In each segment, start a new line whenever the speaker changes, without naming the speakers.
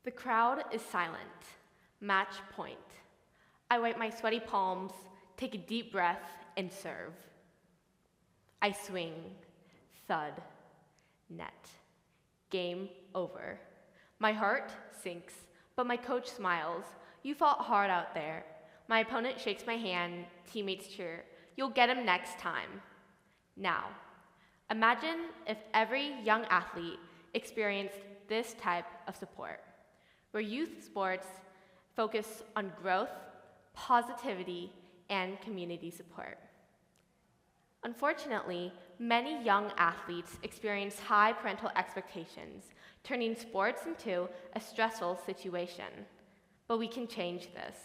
The crowd is silent. Match point. I wipe my sweaty palms, take a deep breath, and serve. I swing. Thud. Net. Game over. My heart sinks, but my coach smiles. You fought hard out there. My opponent shakes my hand, teammates cheer. You'll get him next time. Now, imagine if every young athlete experienced this type of support, where youth sports focus on growth, positivity, and community support. Unfortunately, many young athletes experience high parental expectations, turning sports into a stressful situation. But we can change this.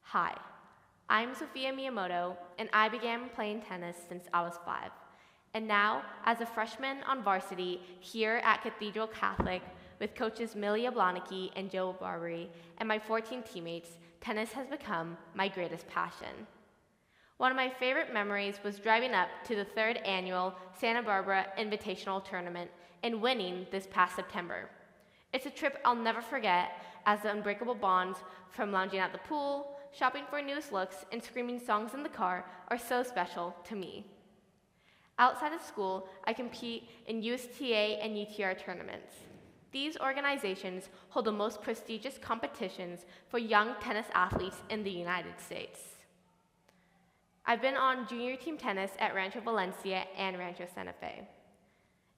Hi, I'm Sophia Miyamoto, and I began playing tennis since I was 5. And now, as a freshman on varsity here at Cathedral Catholic with coaches Millie Obloniki and Joe Barbary and my 14 teammates, tennis has become my greatest passion. One of my favorite memories was driving up to the 3rd annual Santa Barbara Invitational Tournament and winning this past September. It's a trip I'll never forget, as the unbreakable bonds from lounging at the pool, shopping for newest looks, and screaming songs in the car are so special to me. Outside of school, I compete in USTA and UTR tournaments. These organizations hold the most prestigious competitions for young tennis athletes in the United States. I've been on junior team tennis at Rancho Valencia and Rancho Santa Fe.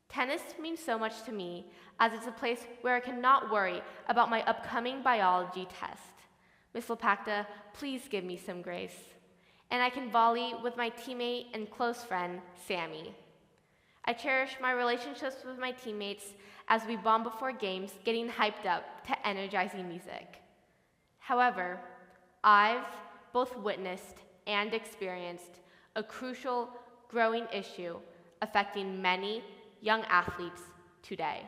Tennis means so much to me, as it's a place where I cannot worry about my upcoming biology test. Miss Lopacta, please give me some grace. And I can volley with my teammate and close friend, Sammy. I cherish my relationships with my teammates as we bond before games, getting hyped up to energizing music. However, I've both witnessed and experienced a crucial growing issue affecting many young athletes today: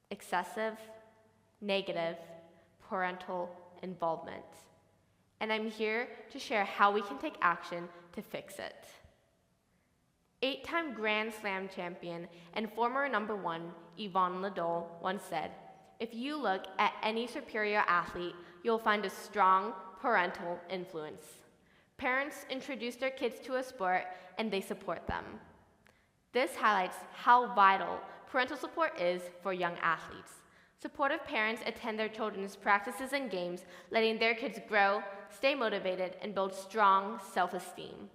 excessive, negative parental involvement. And I'm here to share how we can take action to fix it. 8-time Grand Slam champion and former #1 Yvonne Ladol once said, "If you look at any superior athlete, you'll find a strong parental influence. Parents introduce their kids to a sport and they support them." This highlights how vital parental support is for young athletes. Supportive parents attend their children's practices and games, letting their kids grow, stay motivated, and build strong self-esteem.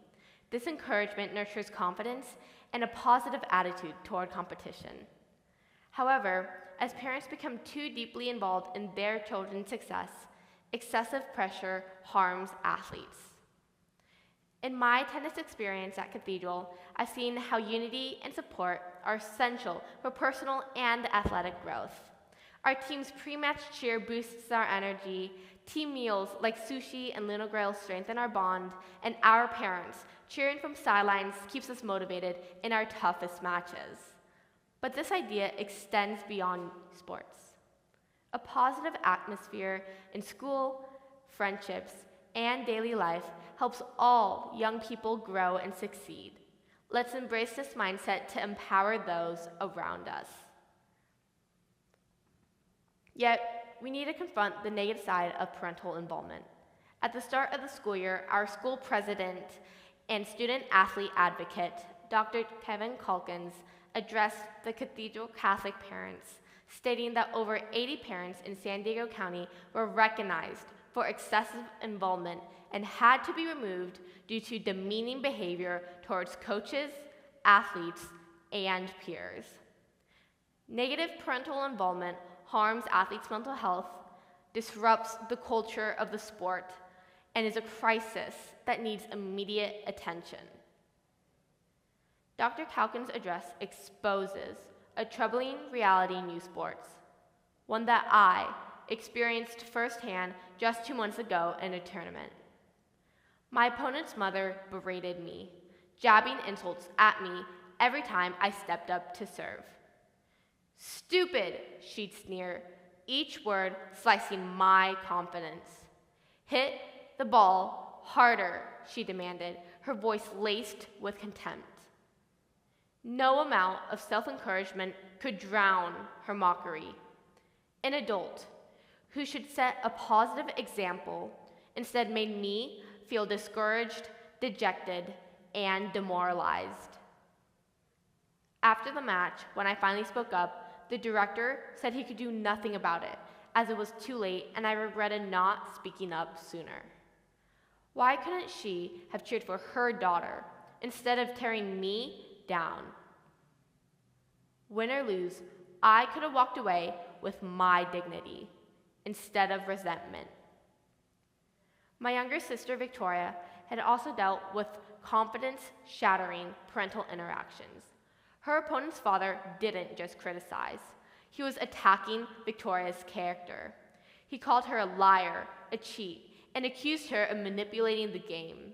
This encouragement nurtures confidence and a positive attitude toward competition. However, as parents become too deeply involved in their children's success, excessive pressure harms athletes. In my tennis experience at Cathedral, I've seen how unity and support are essential for personal and athletic growth. Our team's pre-match cheer boosts our energy, team meals like sushi and Luna Grill strengthen our bond, and our parents cheering from sidelines keeps us motivated in our toughest matches. But this idea extends beyond sports. A positive atmosphere in school, friendships, and daily life helps all young people grow and succeed. Let's embrace this mindset to empower those around us. Yet, we need to confront the negative side of parental involvement. At the start of the school year, our school president and student-athlete advocate, Dr. Kevin Calkins, addressed the Cathedral Catholic parents, stating that over 80 parents in San Diego County were recognized for excessive involvement and had to be removed due to demeaning behavior towards coaches, athletes, and peers. Negative parental involvement harms athletes' mental health, disrupts the culture of the sport, and is a crisis that needs immediate attention. Dr. Calkin's address exposes a troubling reality in youth sports, one that I experienced firsthand just 2 months ago in a tournament. My opponent's mother berated me, jabbing insults at me every time I stepped up to serve. "Stupid," she'd sneer, each word slicing my confidence. "Hit the ball harder," she demanded, her voice laced with contempt. No amount of self-encouragement could drown her mockery. An adult who should set a positive example instead made me feel discouraged, dejected, and demoralized. After the match, when I finally spoke up, the director said he could do nothing about it, as it was too late and I regretted not speaking up sooner. Why couldn't she have cheered for her daughter instead of tearing me down? Win or lose, I could have walked away with my dignity instead of resentment. My younger sister, Victoria, had also dealt with confidence-shattering parental interactions. Her opponent's father didn't just criticize. He was attacking Victoria's character. He called her a liar, a cheat, and accused her of manipulating the game.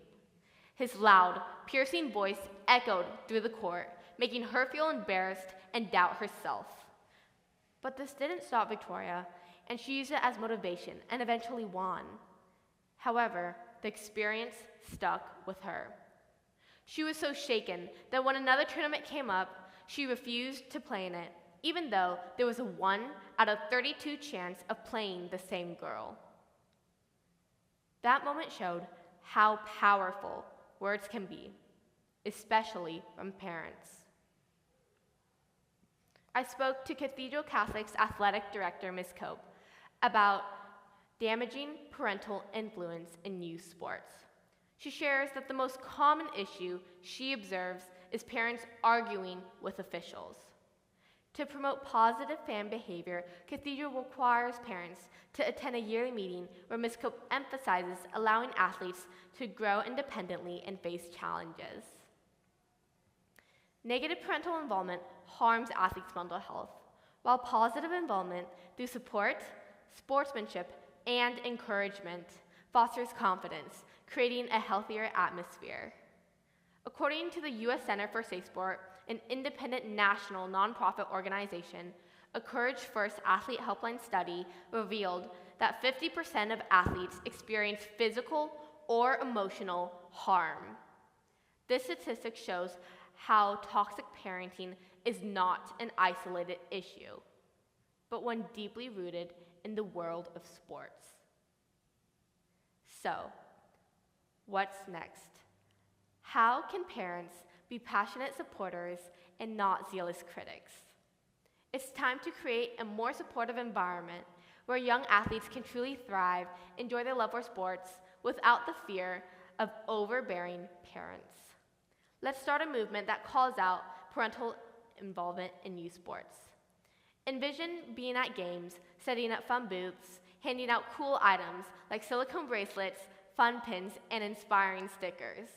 His loud, piercing voice echoed through the court, making her feel embarrassed and doubt herself. But this didn't stop Victoria, and she used it as motivation and eventually won. However, the experience stuck with her. She was so shaken that when another tournament came up, she refused to play in it, even though there was a 1 out of 32 chance of playing the same girl. That moment showed how powerful words can be, especially from parents. I spoke to Cathedral Catholic's athletic director, Ms. Cope, about damaging parental influence in youth sports. She shares that the most common issue she observes is parents arguing with officials. To promote positive fan behavior, Cathedral requires parents to attend a yearly meeting where Ms. Cope emphasizes allowing athletes to grow independently and face challenges. Negative parental involvement harms athletes' mental health, while positive involvement through support, sportsmanship, and encouragement fosters confidence, creating a healthier atmosphere. According to the U.S. Center for Safe Sport, an independent national nonprofit organization, a Courage First Athlete Helpline study revealed that 50% of athletes experience physical or emotional harm. This statistic shows how toxic parenting is not an isolated issue, but one deeply rooted in the world of sports. So, what's next? How can parents be passionate supporters and not zealous critics? It's time to create a more supportive environment where young athletes can truly thrive, enjoy their love for sports without the fear of overbearing parents. Let's start a movement that calls out parental involvement in youth sports. Envision being at games, setting up fun booths, handing out cool items like silicone bracelets, fun pins, and inspiring stickers.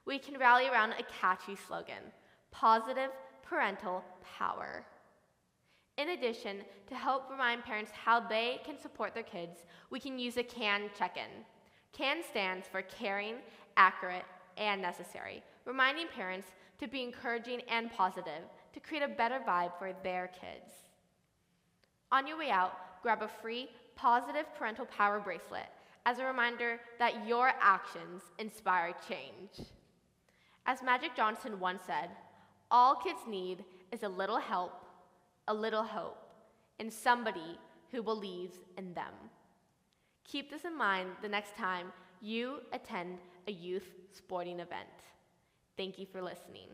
We can rally around a catchy slogan, Positive Parental Power. In addition, to help remind parents how they can support their kids, we can use a CAN check-in. CAN stands for caring, accurate, and necessary, reminding parents to be encouraging and positive to create a better vibe for their kids. On your way out, grab a free Positive Parental Power bracelet as a reminder that your actions inspire change. As Magic Johnson once said, all kids need is a little help, a little hope, and somebody who believes in them. Keep this in mind the next time you attend a youth sporting event. Thank you for listening.